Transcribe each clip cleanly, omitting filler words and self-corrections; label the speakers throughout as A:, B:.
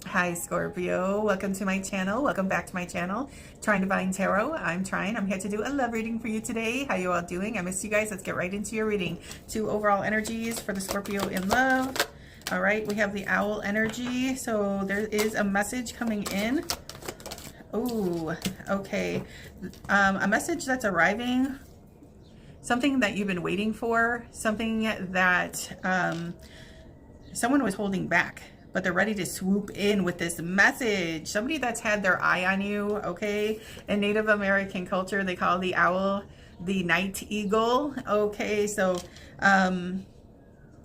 A: Hi Scorpio, welcome to my channel. Welcome back to my channel, Trine Divine Tarot. I'm Trine. I'm here to do a love reading for you today. How you all doing? I missed you guys. Let's get right into your reading. 2 overall energies for the Scorpio in love. All right, we have the owl energy. So there is a message coming in. Oh, okay. A message that's arriving. Something that you've been waiting for. Something that someone was holding back, but they're ready to swoop in with this message. Somebody that's had their eye on you, okay? In Native American culture, they call the owl the night eagle, okay? So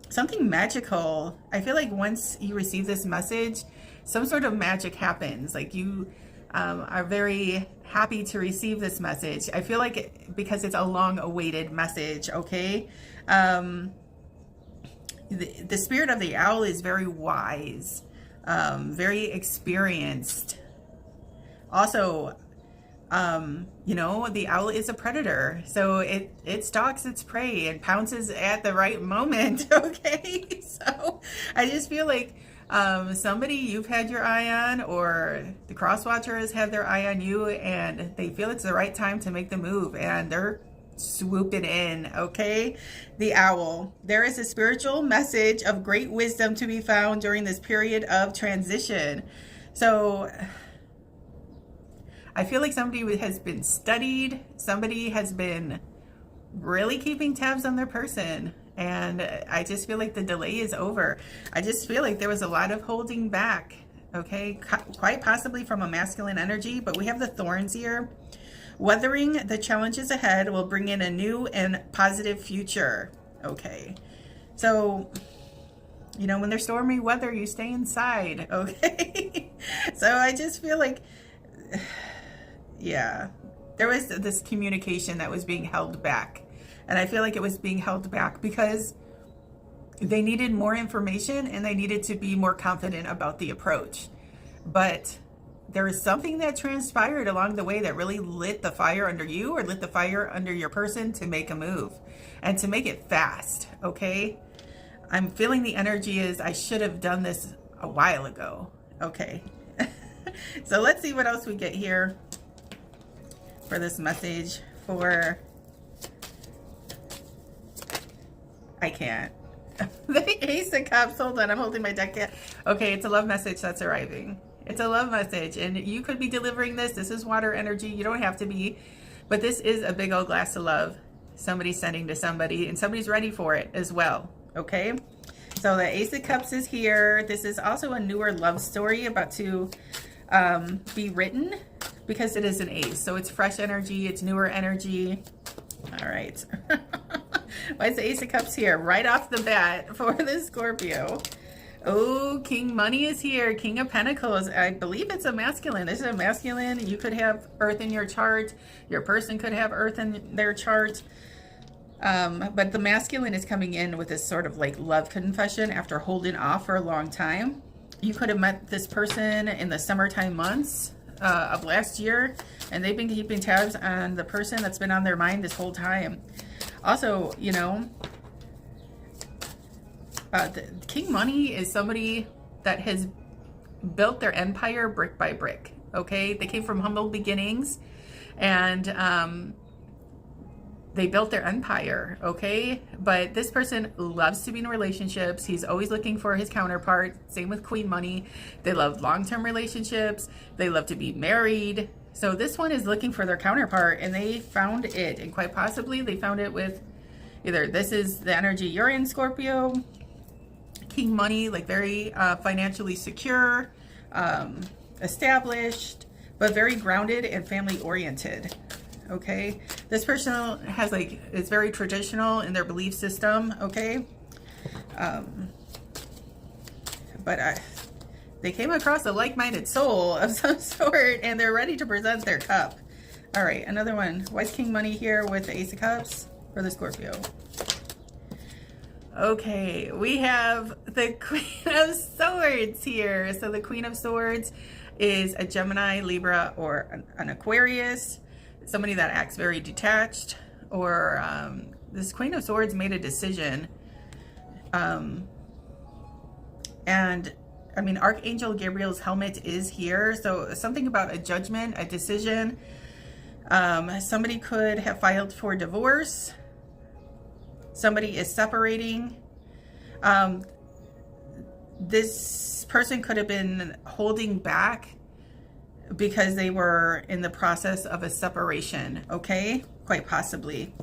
A: something magical. I feel like once you receive this message, some sort of magic happens. Like you are very happy to receive this message. I feel like because it's a long-awaited message, okay? The spirit of the owl is very wise, very experienced. Also, you know, the owl is a predator, so it stalks its prey and pounces at the right moment, okay? So I just feel like somebody you've had your eye on, or the cross watcher has had their eye on you, and they feel it's the right time to make the move, and they're swooping in, okay? The owl. There is a spiritual message of great wisdom to be found during this period of transition. So I feel like somebody has been studied, somebody has been really keeping tabs on their person, and I just feel like the delay is over. I just feel like there was a lot of holding back, okay? Quite possibly from a masculine energy, but we have the thorns here. Weathering the challenges ahead will bring in a new and positive future. Okay. So, you know, when there's stormy weather, you stay inside. Okay. So I just feel like, yeah, there was this communication that was being held back. And I feel like it was being held back because they needed more information and they needed to be more confident about the approach. But there is something that transpired along the way that really lit the fire under you, or lit the fire under your person to make a move and to make it fast, okay? I'm feeling the energy is I should have done this a while ago, okay? So let's see what else we get here for this message for, I can't. The Ace of Cups, hold on, I'm holding my deck yet. Okay, it's a love message that's arriving. It's a love message, and you could be delivering this. This is water energy. You don't have to be, but this is a big old glass of love. Somebody's sending to somebody, and somebody's ready for it as well, okay? So the Ace of Cups is here. This is also a newer love story about to be written because it is an ace. So it's fresh energy. It's newer energy. All right. Why is the Ace of Cups here? Right off the bat for the Scorpio. Oh, King Money is here. King of Pentacles. I believe it's a masculine. This is a masculine. You could have Earth in your chart. Your person could have Earth in their chart. But the masculine is coming in with this sort of like love confession after holding off for a long time. You could have met this person in the summertime months of last year, and they've been keeping tabs on the person that's been on their mind this whole time. Also, you know, King Money is somebody that has built their empire brick by brick, okay? They came from humble beginnings, and they built their empire, okay? But this person loves to be in relationships. He's always looking for his counterpart. Same with Queen Money. They love long-term relationships. They love to be married. So this one is looking for their counterpart, and they found it. And quite possibly they found it with either this is the energy you're in, Scorpio, King Money, like very financially secure, established, but very grounded and family oriented. Okay, this person has is very traditional in their belief system. Okay, but they came across a like-minded soul of some sort, and they're ready to present their cup. All right, another one. Why is King Money here with the Ace of Cups for the Scorpio? Okay, we have the Queen of Swords here. So the Queen of Swords is a Gemini, Libra, or an Aquarius. Somebody that acts very detached, or this Queen of Swords made a decision, and I mean, Archangel Gabriel's helmet is here. So something about a judgment, a decision. Somebody could have filed for divorce. Somebody is separating. This person could have been holding back because they were in the process of a separation, okay? Quite possibly.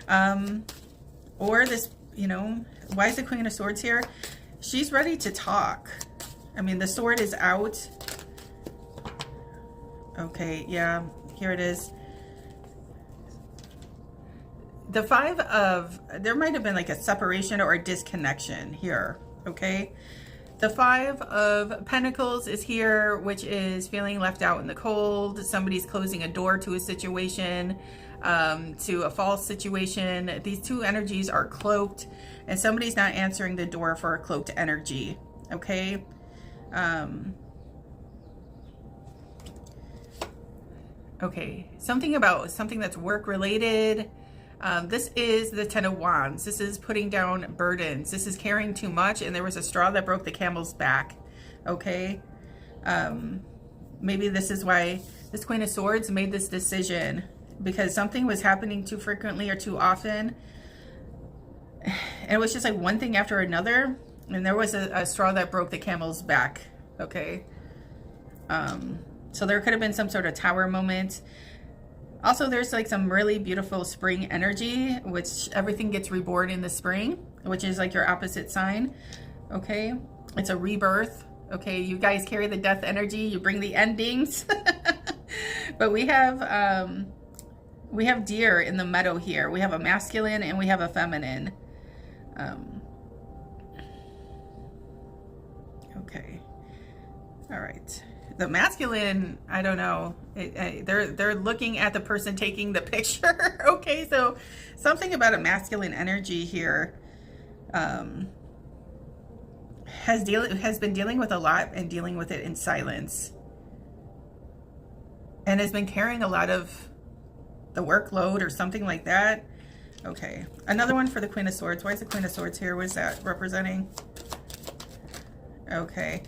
A: Or this, you know, why is the Queen of Swords here? She's ready to talk. I mean, the sword is out. Okay, yeah, here it is. The Five of, there might have been like a separation or a disconnection here, okay? The Five of Pentacles is here, which is feeling left out in the cold. Somebody's closing a door to a situation, to a false situation. These two energies are cloaked, and somebody's not answering the door for a cloaked energy, okay? Okay, something about something that's work related. This is the Ten of Wands. This is putting down burdens. This is carrying too much, and there was a straw that broke the camel's back. Okay. Maybe this is why this Queen of Swords made this decision, because something was happening too frequently or too often. And it was just like one thing after another. And there was a straw that broke the camel's back. Okay. So there could have been some sort of tower moment. Also, there's like some really beautiful spring energy, which everything gets reborn in the spring, which is like your opposite sign. Okay. It's a rebirth. Okay. You guys carry the death energy. You bring the endings. But we have deer in the meadow here. We have a masculine and we have a feminine. Okay. All right. The masculine, I don't know. They're looking at the person taking the picture. Okay, so something about a masculine energy here has been dealing with a lot and dealing with it in silence, and has been carrying a lot of the workload or something like that. Okay, another one for the Queen of Swords. Why is the Queen of Swords here? What is that representing? Okay,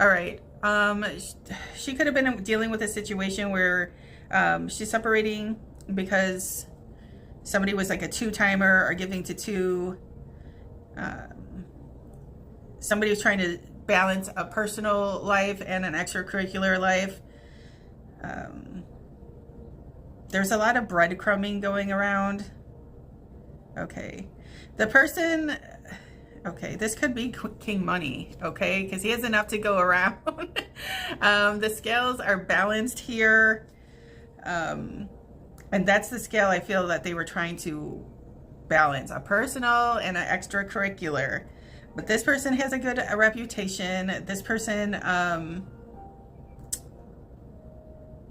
A: all right. She could have been dealing with a situation where she's separating because somebody was like a two-timer or giving to two. Somebody was trying to balance a personal life and an extracurricular life. There's a lot of breadcrumbing going around. Okay. The person... Okay, this could be King Money, okay, because he has enough to go around. The scales are balanced here. And that's the scale I feel that they were trying to balance, a personal and an extracurricular. But this person has a good reputation. This person,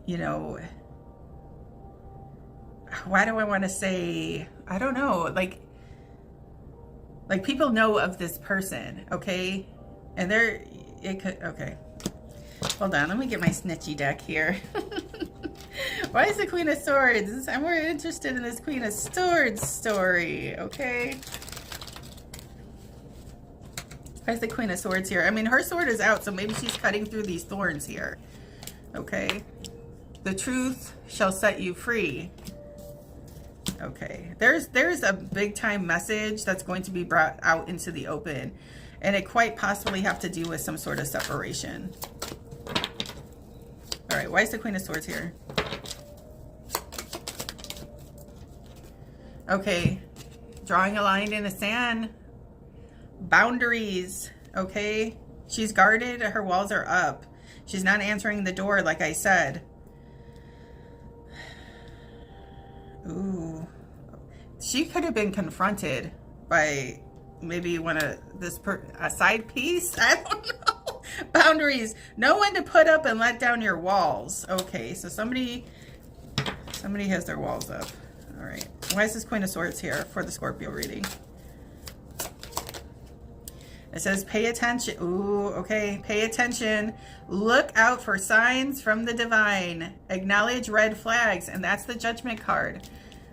A: you know, why do I want to say, I don't know, like people know of this person, okay? And okay. Hold on, let me get my snitchy deck here. Why is the Queen of Swords? I'm more interested in this Queen of Swords story, okay? Why is the Queen of Swords here? I mean, her sword is out, so maybe she's cutting through these thorns here, okay? The truth shall set you free. Okay, there's a big time message that's going to be brought out into the open, and it quite possibly have to do with some sort of separation. All right, why is the Queen of Swords here? Okay, drawing a line in the sand. Boundaries, okay? She's guarded, her walls are up. She's not answering the door like I said. Ooh, she could have been confronted by maybe a side piece. I don't know. Boundaries. Know when to put up and let down your walls. Okay, so somebody has their walls up. All right. Why is this Queen of Swords here for the Scorpio reading? It says pay attention. Ooh, okay. Pay attention. Look out for signs from the divine. Acknowledge red flags. And that's the Judgment card.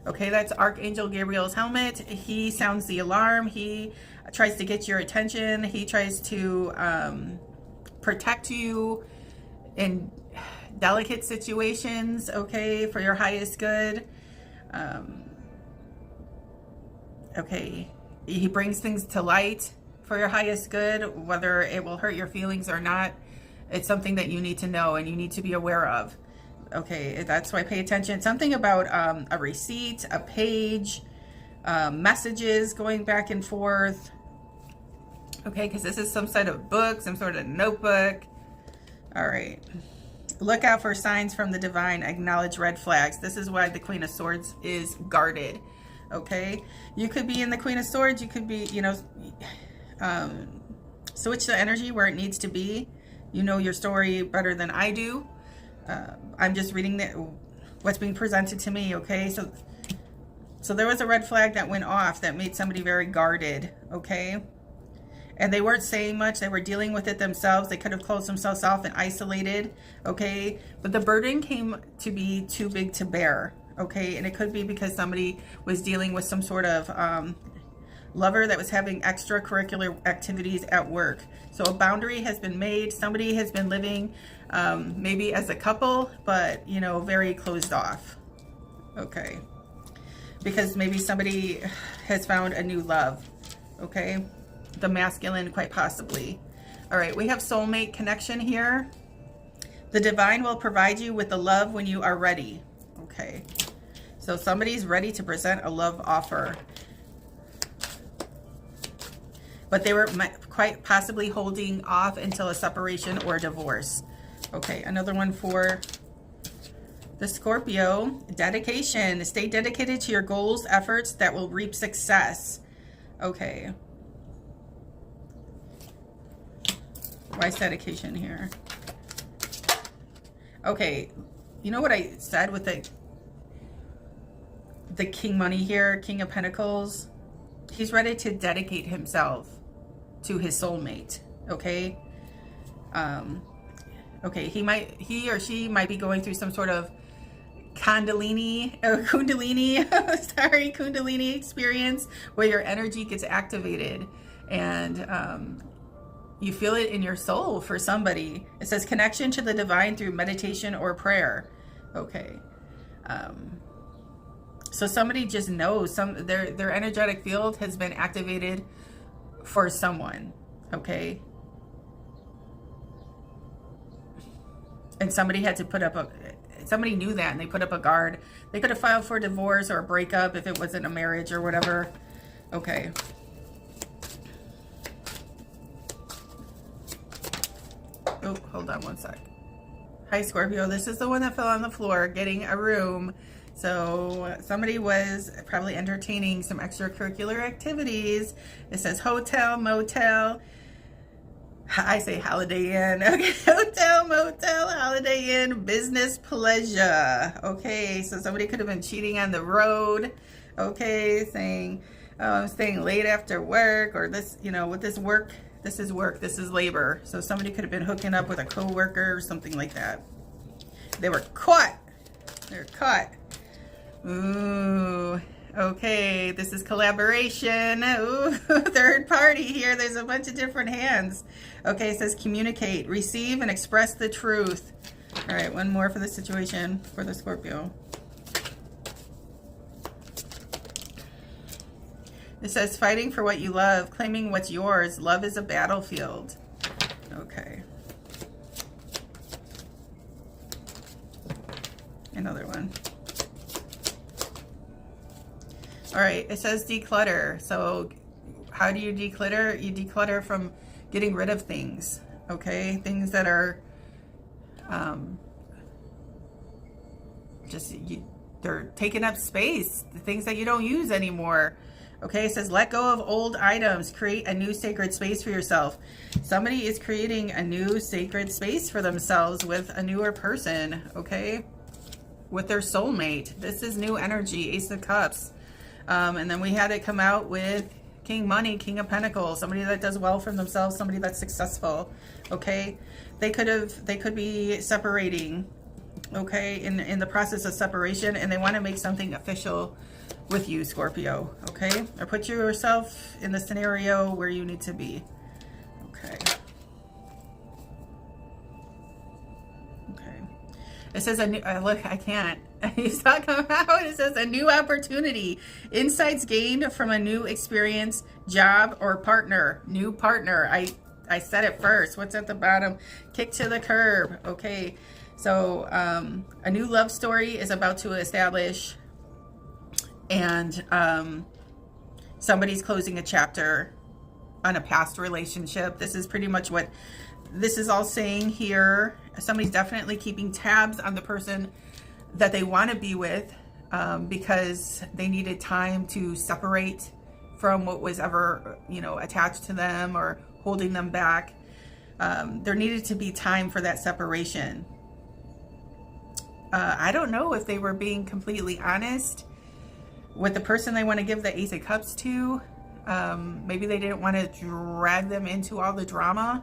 A: Okay, that's Archangel Gabriel's helmet. He sounds the alarm. He tries to get your attention. He tries to protect you in delicate situations, okay, for your highest good. Okay, he brings things to light for your highest good, whether it will hurt your feelings or not. It's something that you need to know and you need to be aware of. Okay, that's why pay attention. Something about a receipt, a page, messages going back and forth. Okay, because this is some sort of book, some sort of notebook. All right. Look out for signs from the divine. Acknowledge red flags. This is why the Queen of Swords is guarded. Okay, you could be in the Queen of Swords. You could be, you know, switch the energy where it needs to be. You know your story better than I do. I'm just reading what's being presented to me. Okay, so there was a red flag that went off that made somebody very guarded. Okay, and they weren't saying much. They were dealing with it themselves. They could have closed themselves off and isolated. Okay, but the burden came to be too big to bear. Okay, and it could be because somebody was dealing with some sort of lover that was having extracurricular activities at work. So a boundary has been made. Somebody has been living maybe as a couple, but, you know, very closed off. Okay, because maybe somebody has found a new love. Okay, the masculine, quite possibly. All right, we have soulmate connection here. The divine will provide you with the love when you are ready. Okay, so somebody's ready to present a love offer, but they were quite possibly holding off until a separation or a divorce. Okay, another one for the Scorpio. Dedication. Stay dedicated to your goals, efforts that will reap success. Okay. Why is dedication here? Okay, you know what I said with the King Money here, King of Pentacles? He's ready to dedicate himself to his soulmate. Okay, okay, he or she might be going through some sort of Kundalini experience where your energy gets activated and you feel it in your soul for somebody. It says connection to the divine through meditation or prayer. Okay, so somebody just knows their energetic field has been activated for someone. Okay, and somebody had to put up somebody knew that and they put up a guard. They could have filed for divorce or a breakup if it wasn't a marriage or whatever. Okay. Oh, hold on one sec. Hi, Scorpio. This is the one that fell on the floor getting a room. So somebody was probably entertaining some extracurricular activities. It says hotel, motel. I say Holiday Inn. Okay, hotel, motel, Holiday Inn, business pleasure. Okay, so somebody could have been cheating on the road. Okay, saying, oh, I'm staying late after work, or this, you know, with this work. This is work, this is labor. So somebody could have been hooking up with a coworker or something like that. They were caught. They're caught. Ooh, okay, this is collaboration. Ooh, third party here. There's a bunch of different hands. Okay, it says communicate, receive, and express the truth. All right, one more for the situation for the Scorpio. It says fighting for what you love, claiming what's yours. Love is a battlefield. Okay. Another one. All right, it says declutter. So how do you declutter? You declutter from getting rid of things, okay? Things that are they're taking up space, the things that you don't use anymore. Okay, it says let go of old items, create a new sacred space for yourself. Somebody is creating a new sacred space for themselves with a newer person, okay? With their soulmate. This is new energy, Ace of Cups. And then we had it come out with King Money, King of Pentacles, somebody that does well for themselves, somebody that's successful, okay? They could be separating, okay, in the process of separation, and they want to make something official with you, Scorpio, okay? Or put yourself in the scenario where you need to be, okay? Okay. It says a new, look, I can't. He's talking about, it says a new opportunity. Insights gained from a new experience, job, or partner. New partner. I said it first. What's at the bottom? Kick to the curb. Okay. So a new love story is about to establish, and somebody's closing a chapter on a past relationship. This is pretty much what this is all saying here. Somebody's definitely keeping tabs on the person that they want to be with, because they needed time to separate from what was ever, attached to them or holding them back. There needed to be time for that separation. I don't know if they were being completely honest with the person they want to give the Ace of Cups to. Maybe they didn't want to drag them into all the drama.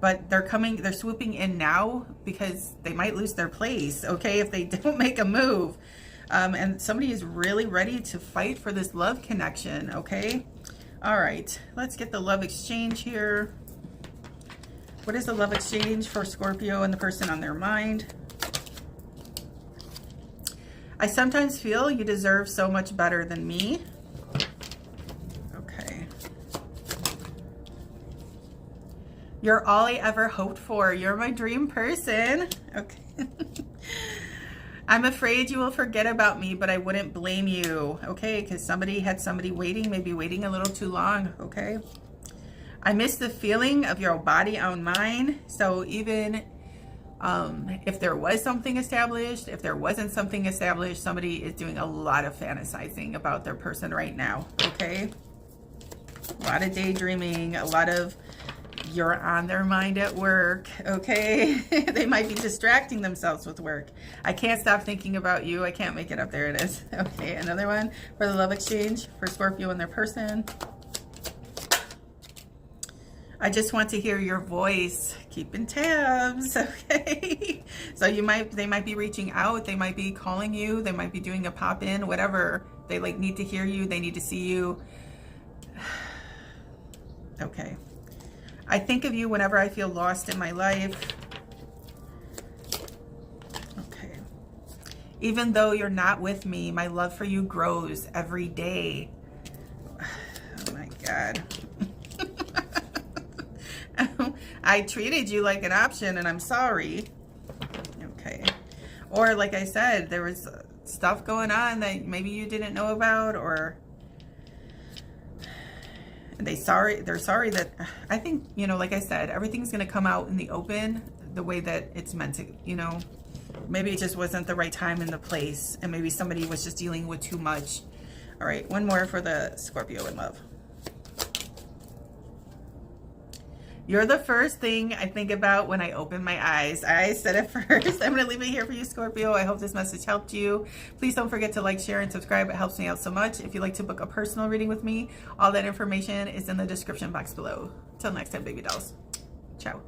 A: But they're swooping in now because they might lose their place, okay, if they don't make a move. And somebody is really ready to fight for this love connection, okay? All right, let's get the love exchange here. What is the love exchange for Scorpio and the person on their mind? I sometimes feel you deserve so much better than me. Okay. You're all I ever hoped for. You're my dream person. Okay. I'm afraid you will forget about me, but I wouldn't blame you. Okay, because somebody had somebody waiting, maybe waiting a little too long. Okay. I miss the feeling of your body on mine. So even if there was something established, if there wasn't something established, somebody is doing a lot of fantasizing about their person right now, okay? A lot of daydreaming, a lot of you're on their mind at work, okay? They might be distracting themselves with work. I can't stop thinking about you. I can't make it up. There it is. Okay, another one for the love exchange for Scorpio and their person. I just want to hear your voice. Keeping tabs, okay? So they might be reaching out. They might be calling you. They might be doing a pop-in, whatever. They need to hear you. They need to see you. Okay. I think of you whenever I feel lost in my life. Okay. Even though you're not with me, my love for you grows every day. Oh my God. I treated you like an option and I'm sorry. Okay. Or like I said, there was stuff going on that maybe you didn't know about, or they're sorry that, I think, like I said, everything's going to come out in the open the way that it's meant to, maybe it just wasn't the right time and the place, and maybe somebody was just dealing with too much. All right, one more for the Scorpio in love. You're the first thing I think about when I open my eyes. I said it first. I'm going to leave it here for you, Scorpio. I hope this message helped you. Please don't forget to like, share, and subscribe. It helps me out so much. If you'd like to book a personal reading with me, all that information is in the description box below. Till next time, baby dolls. Ciao.